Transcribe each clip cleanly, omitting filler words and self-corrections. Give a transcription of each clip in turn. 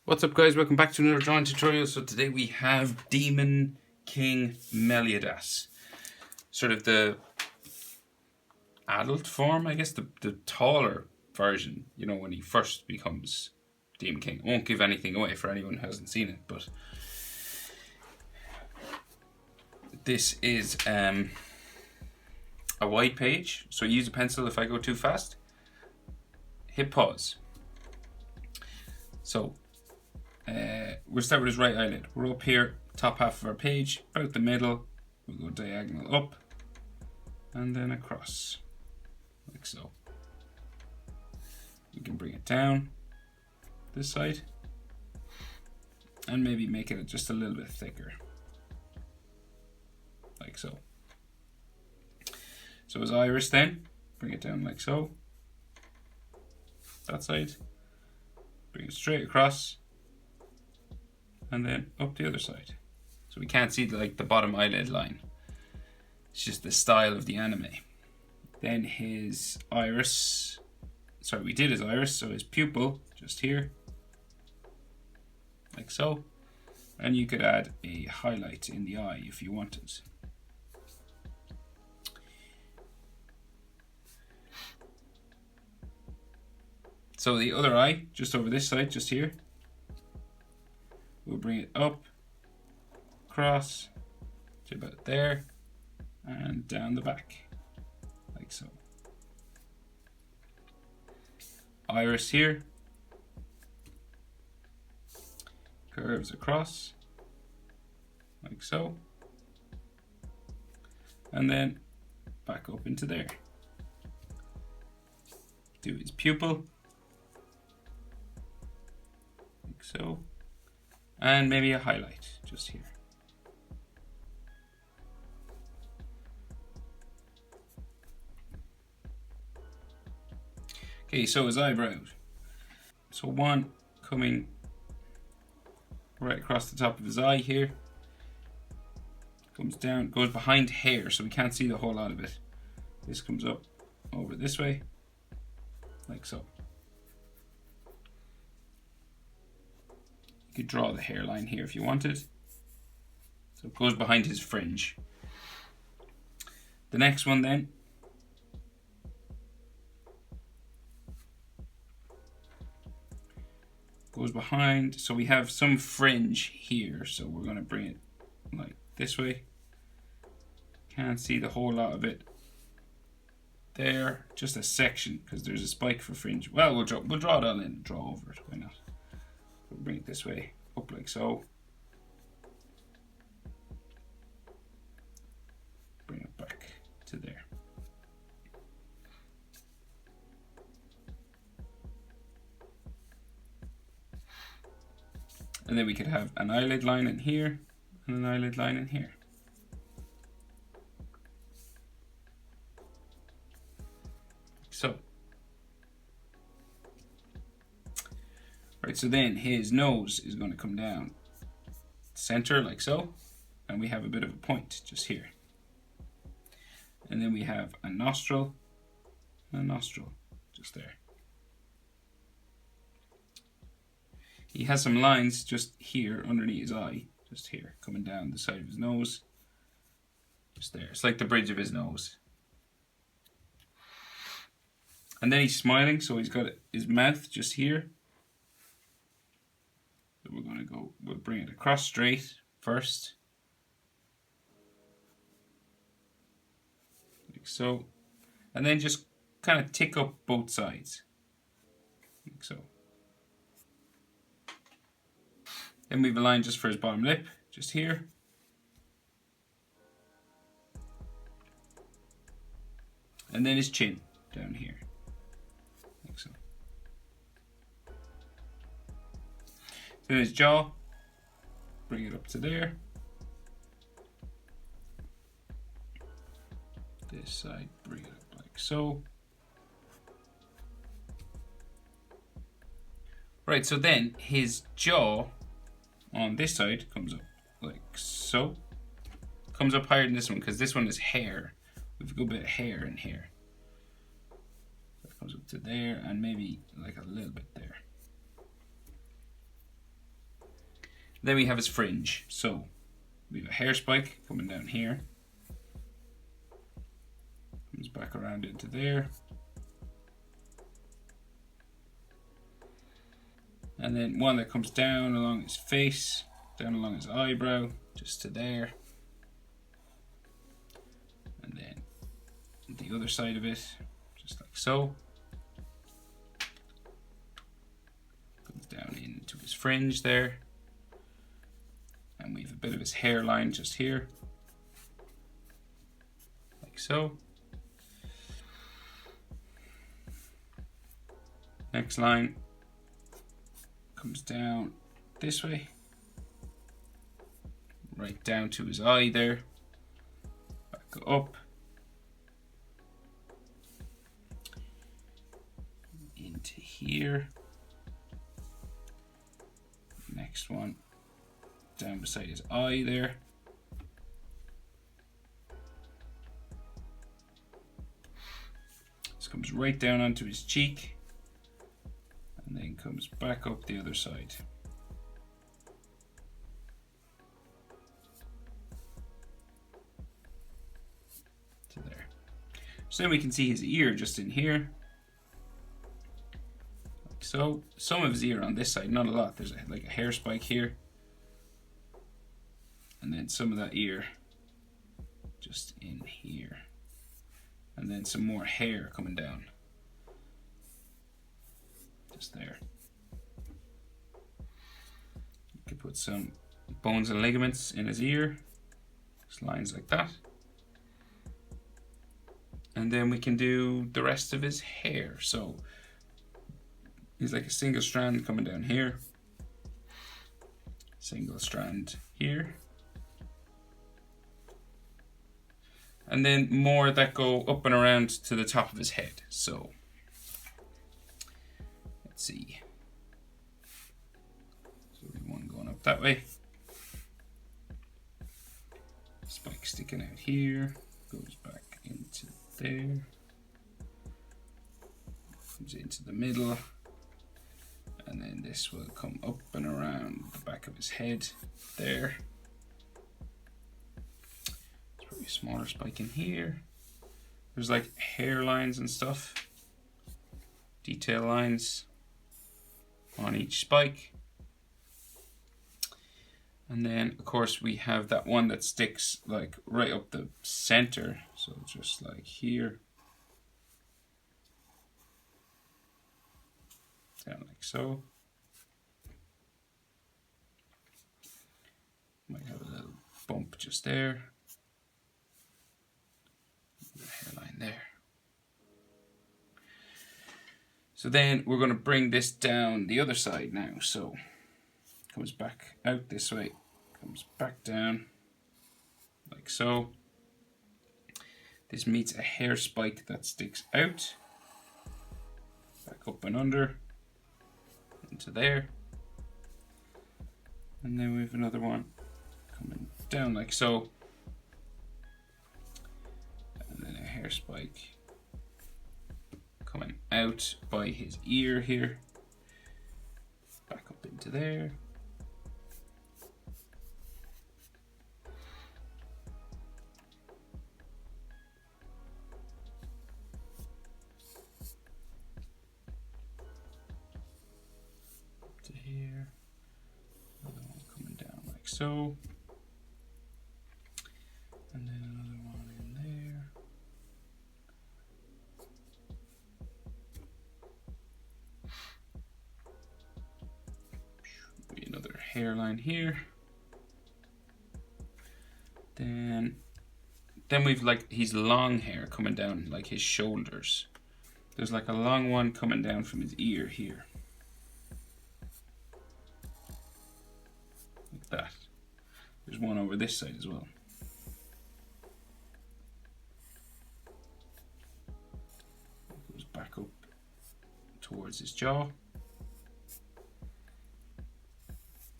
What's up, guys? Welcome back to another drawing tutorial. So today we have Demon King Meliodas. Sort of the adult form, I guess, the taller version, you know, when he first becomes Demon King. I won't give anything away for anyone who hasn't seen it, but this is a wide page. So use a pencil if I go too fast. Hit pause. So we'll start with his right eyelid. We're up here, top half of our page, about the middle. We'll go diagonal up and then across, like so. We can bring it down this side and maybe make it just a little bit thicker, like so. So his iris then, bring it down like so. That side, bring it straight across and then up the other side. So we can't see the bottom eyelid line. It's just the style of the anime. Then his iris, we did his iris, so his pupil just here, like so. And you could add a highlight in the eye if you wanted. So the other eye, just over this side, just here, we'll bring it up, across to about there, and down the back, like so. Iris here, curves across, like so, and then back up into there. Do his pupil, like so, and maybe a highlight just here. Okay, so his eyebrows. So one coming right across the top of his eye here, comes down, goes behind hair, so we can't see the whole lot of it. This comes up over this way, like so. You could draw the hairline here if you wanted. So it goes behind his fringe. The next one then, goes behind, so we have some fringe here, so we're going to bring it like this way. Can't see the whole lot of it there, just a section, because there's a spike for fringe. Well, we'll draw it all in, draw over it, why not? We'll bring it this way, up like so. Bring it back to there. And then we could have an eyelid line in here and an eyelid line in here. So. Right, so then his nose is going to come down center like so, and we have a bit of a point just here. And then we have a nostril and a nostril just there. He has some lines just here underneath his eye, just here, coming down the side of his nose, just there. It's like the bridge of his nose. And then he's smiling, so he's got his mouth just here. So we're going to go, we'll bring it across straight first, like so, and then just kind of tick up both sides, like so. Then we have a line just for his bottom lip, just here. And then his chin down here, like so. Then his jaw, bring it up to there. This side, bring it up like so. Right, so then his jaw on this side comes up like so. Comes up higher than this one because this one is hair. We've a good bit of hair in here. That comes up to there and maybe like a little bit there. Then we have his fringe. So we have a hair spike coming down here. Comes back around into there. And then one that comes down along his face, down along his eyebrow, just to there. And then the other side of it, just like so. Comes down into his fringe there. And we have a bit of his hairline just here. Like so. Next line comes down this way. Right down to his eye there. Back up. Into here. Next one down beside his eye there. This comes right down onto his cheek and then comes back up the other side. To there. So then we can see his ear just in here. Like so. Some of his ear on this side, not a lot. There's like a hair spike here. And then some of that ear just in here. And then some more hair coming down. Just there. You could put some bones and ligaments in his ear. Just lines like that. And then we can do the rest of his hair. So he's like a single strand coming down here. Single strand here. And then more that go up and around to the top of his head. So let's see. So we have one going up that way. Spike sticking out here. Goes back into there. Comes into the middle. And then this will come up and around the back of his head there. Probably a smaller spike in here. There's like hairlines and stuff. Detail lines on each spike. And then of course we have that one that sticks like right up the center. So just like here. Down like so. Might have a little bump just there. Hairline there. So then we're going to bring this down the other side now. So comes back out this way, comes back down like so. This meets a hair spike that sticks out, back up and under into there. And then we have another one coming down like so. Hair spike coming out by his ear here, back up into there. Up to here. Another one coming down like so. And then another one in there. Another hairline here. Then we've like his long hair coming down like his shoulders. There's like a long one coming down from his ear here. Like that. There's one over this side as well. Goes back up towards his jaw.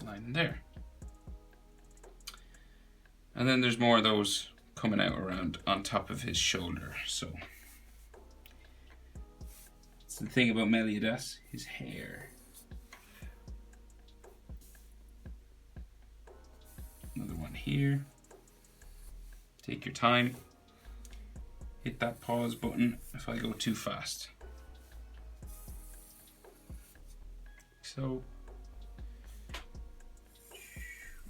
Line there. And then there's more of those coming out around on top of his shoulder. So it's the thing about Meliodas, his hair. here. Take your time. Hit that pause button if I go too fast. So,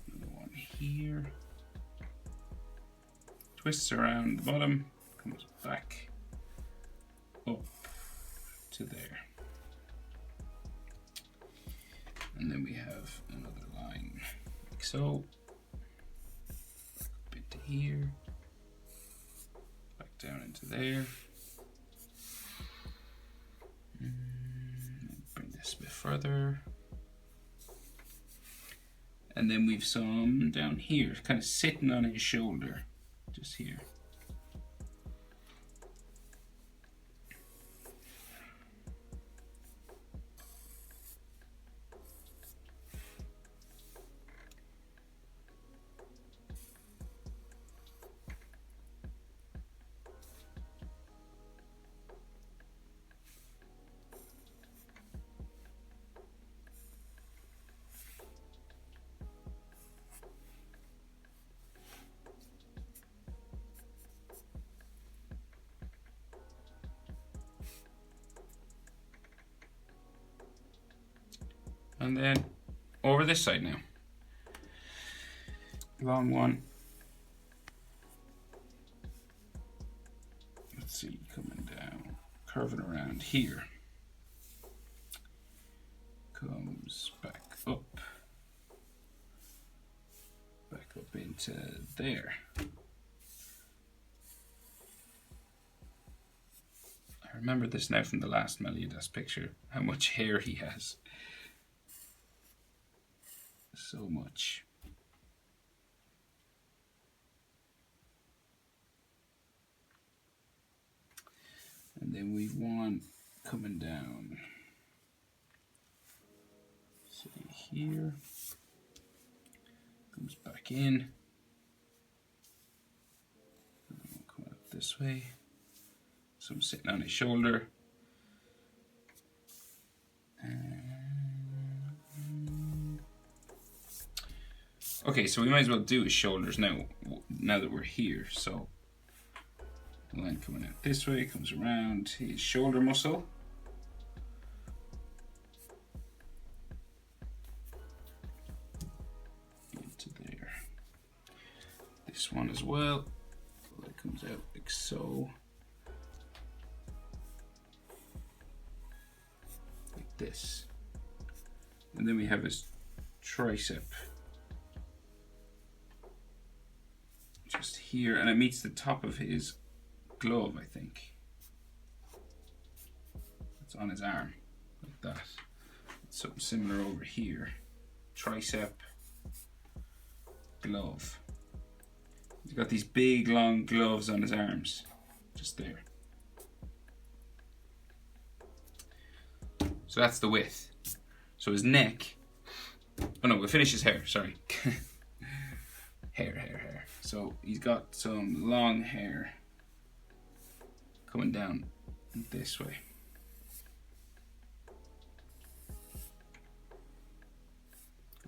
another one here. Twists around the bottom, comes back up to there. And then we have another line like so. Back up into here. Back down into there. Bring this a bit further. And then we've some down here, kind of sitting on his shoulder, just here. And then over this side now. Long one. Let's see, coming down, curving around here. Comes back up into there. I remember this now from the last Meliodas picture, how much hair he has. So much. And then we've one coming down. See here. Comes back in. And then we'll come up this way. So I'm sitting on his shoulder. Okay, so we might as well do his shoulders now that we're here. So line coming out this way, comes around his shoulder muscle. Into there. This one as well. That comes out like so. Like this. And then we have his tricep. Just here, and it meets the top of his glove, I think. It's on his arm, like that. It's something similar over here. Tricep, glove. He's got these big long gloves on his arms, just there. So that's the width. So his neck, oh no, we'll finish his hair, sorry. Hair. So he's got some long hair coming down this way.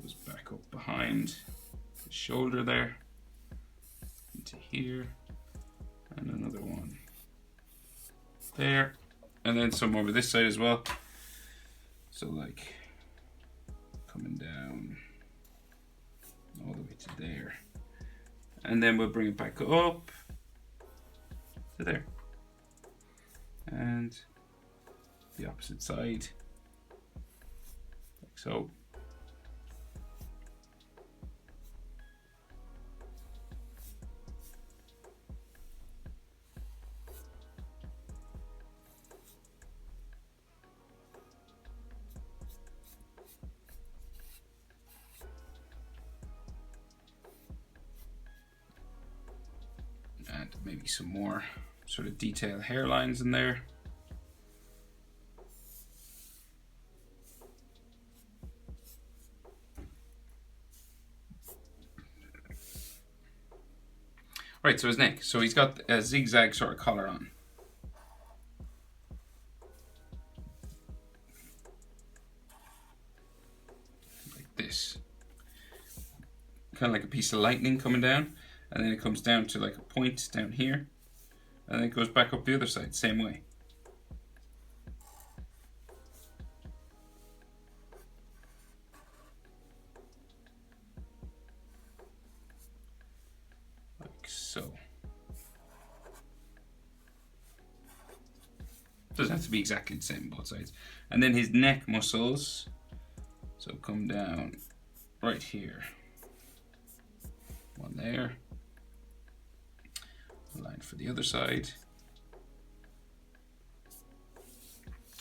Goes back up behind the shoulder there, into here, and another one there, and then some over this side as well. So like coming down all the way to there. And then we'll bring it back up to there. And the opposite side, like so. And maybe some more sort of detailed hairlines in there. Right, so his neck. So he's got a zigzag sort of collar on. Like this. kind of like a piece of lightning coming down, and then it comes down to like a point down here, and then it goes back up the other side, same way. Like so. Doesn't have to be exactly the same on both sides. And then his neck muscles, so come down right here. One there. A line for the other side.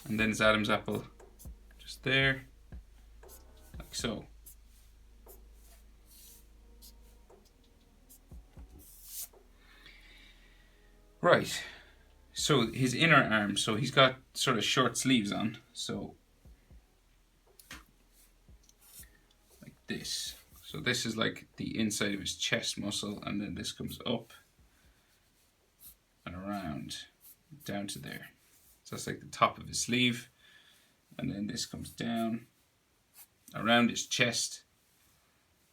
And then his Adam's apple just there, like so. Right, so his inner arm, so he's got sort of short sleeves on, so like this. So this is like the inside of his chest muscle, and then this comes up and around down to there. So that's like the top of his sleeve, and then this comes down around his chest,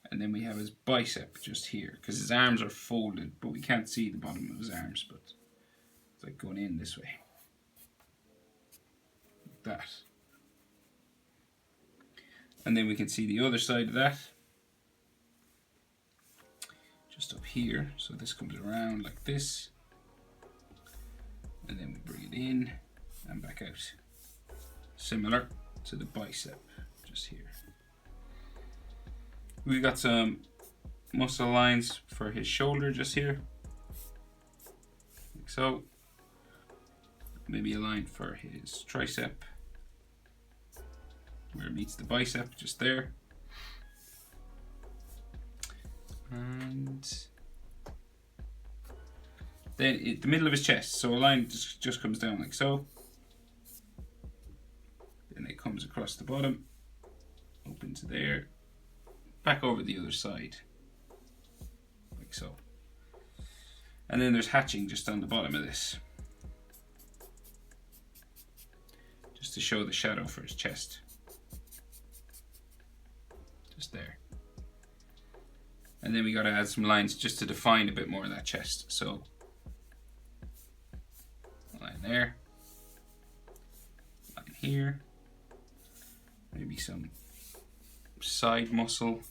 and then we have his bicep just here, because his arms are folded, but we can't see the bottom of his arms, but it's like going in this way, like that. And then we can see the other side of that, just up here. So this comes around like this, and then we bring it in and back out, similar to the bicep just here. We've got some muscle lines for his shoulder just here, like so. Maybe a line for his tricep where it meets the bicep just there, and then the middle of his chest, so a line just comes down like so, then it comes across the bottom, open to there, back over the other side, like so. And then there's hatching just on the bottom of this, just to show the shadow for his chest, just there. And then we got to add some lines just to define a bit more of that chest. So line there, line here, maybe some side muscle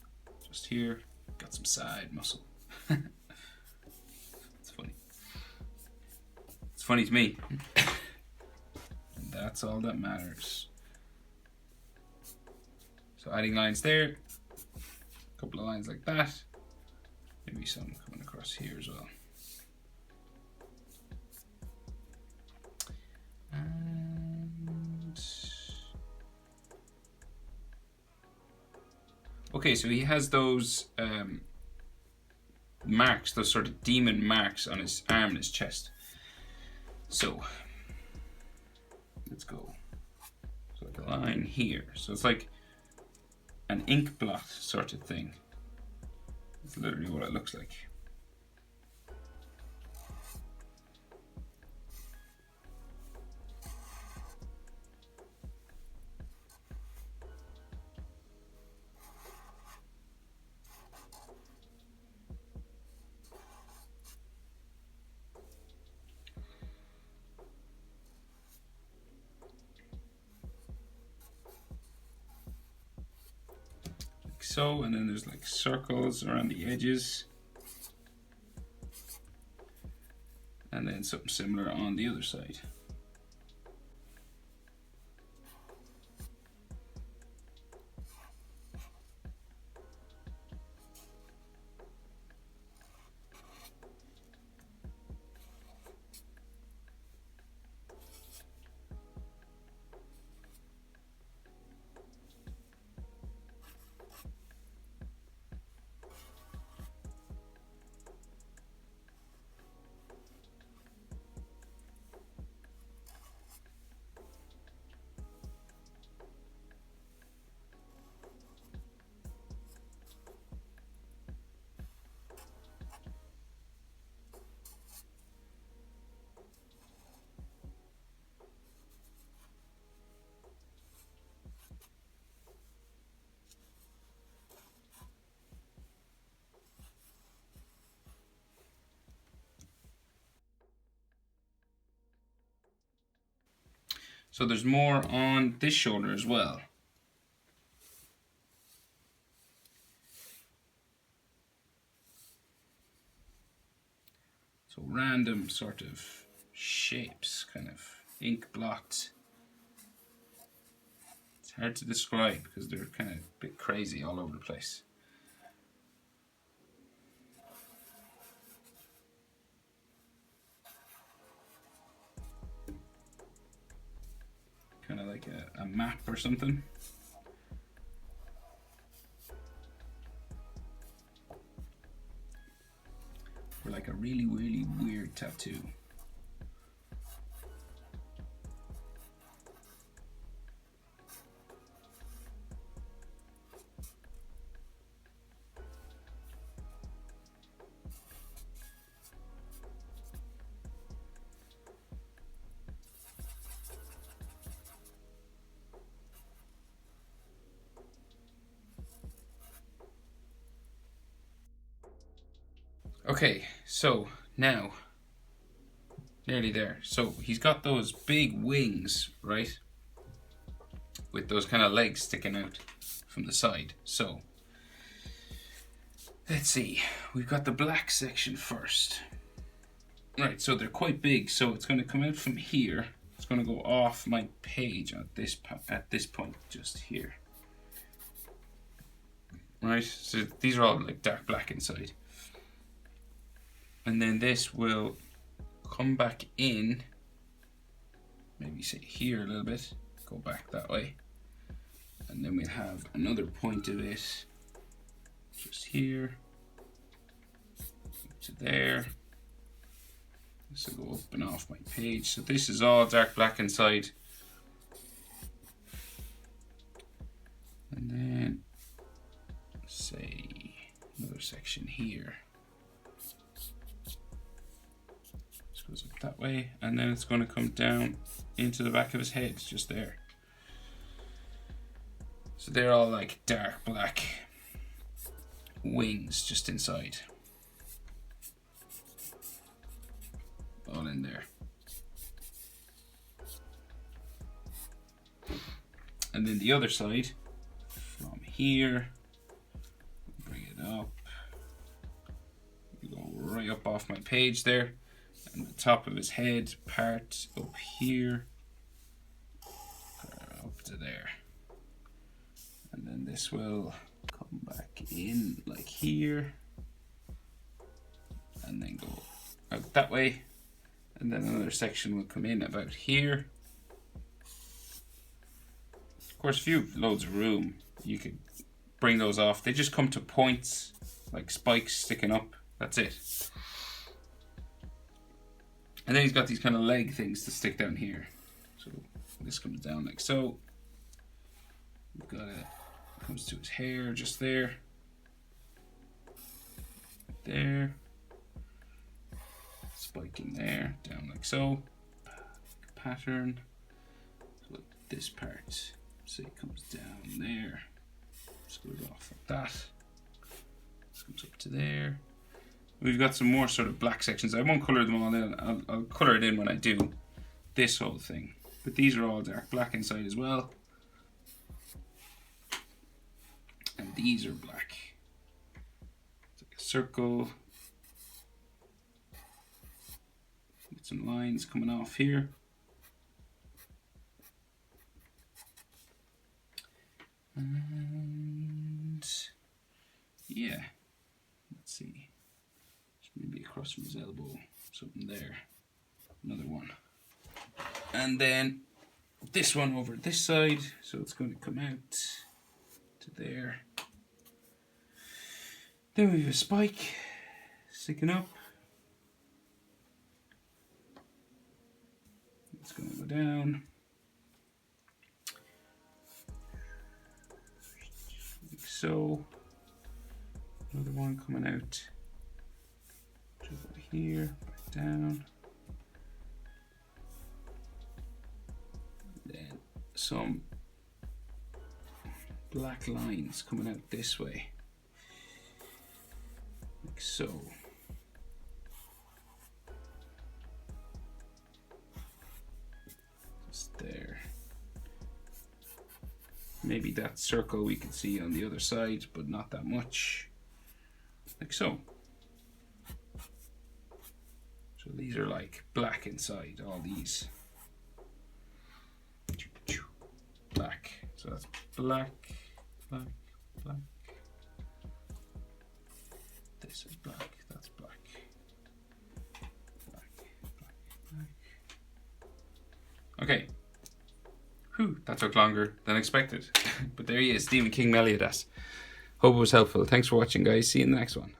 just here. Got some side muscle. It's funny. It's funny to me. And that's all that matters. So adding lines there, a couple of lines like that, maybe some coming across here as well. And okay, so he has those marks, those sort of demon marks on his arm and his chest. So let's go. So like a line here. So it's like an ink blot sort of thing. It's literally what it looks like. So, and then there's like circles around the edges, and then something similar on the other side. So there's more on this shoulder as well. So random sort of shapes, kind of ink blocked. It's hard to describe because they're kind of a bit crazy all over the place. Kind of like a map or something. Or like a really, really weird tattoo. Okay, so now, nearly there. So he's got those big wings, right? With those kind of legs sticking out from the side. So, let's see. We've got the black section first. Right, so they're quite big, so it's going to come out from here. It's going to go off my page at this point, just here. Right, so these are all like dark black inside. And then this will come back in, maybe say here a little bit, go back that way. And then we'll have another point of it, just here, to there. This will go up and off my page. So this is all dark black inside. And then, say, another section here. Goes up that way, and then it's going to come down into the back of his head, just there. So they're all like dark black wings just inside. All in there. And then the other side, from here, bring it up. You go right up off my page there. And the top of his head part up here, up to there. And then this will come back in like here, and then go out that way. And then another section will come in about here. Of course, if you have loads of room, you could bring those off. They just come to points, like spikes sticking up. That's it. And then he's got these kind of leg things to stick down here. So this comes down like so. We've got it, comes to his hair just there. There. Spike in there, down like so. Pattern. So this part, say it comes down there. Just goes off like that. This comes up to there. We've got some more sort of black sections. I won't colour them all in. I'll colour it in when I do this whole thing. But these are all dark black inside as well. And these are black. It's like a circle. With some lines coming off here. And yeah, let's see. Maybe across from his elbow, something there. Another one. And then this one over this side, so it's going to come out to there. Then we have a spike sticking up. It's going to go down. Like so. Another one coming out. Over here, back down. Then some black lines coming out this way, like so. Just there. Maybe that circle we can see on the other side, but not that much. Like so. So these are like black inside, all these. Black. So that's black, black, black. This is black, that's black. Black, black, black. Okay. Whew, that took longer than expected. But there he is, Stephen King Meliodas. Hope it was helpful. Thanks for watching, guys. See you in the next one.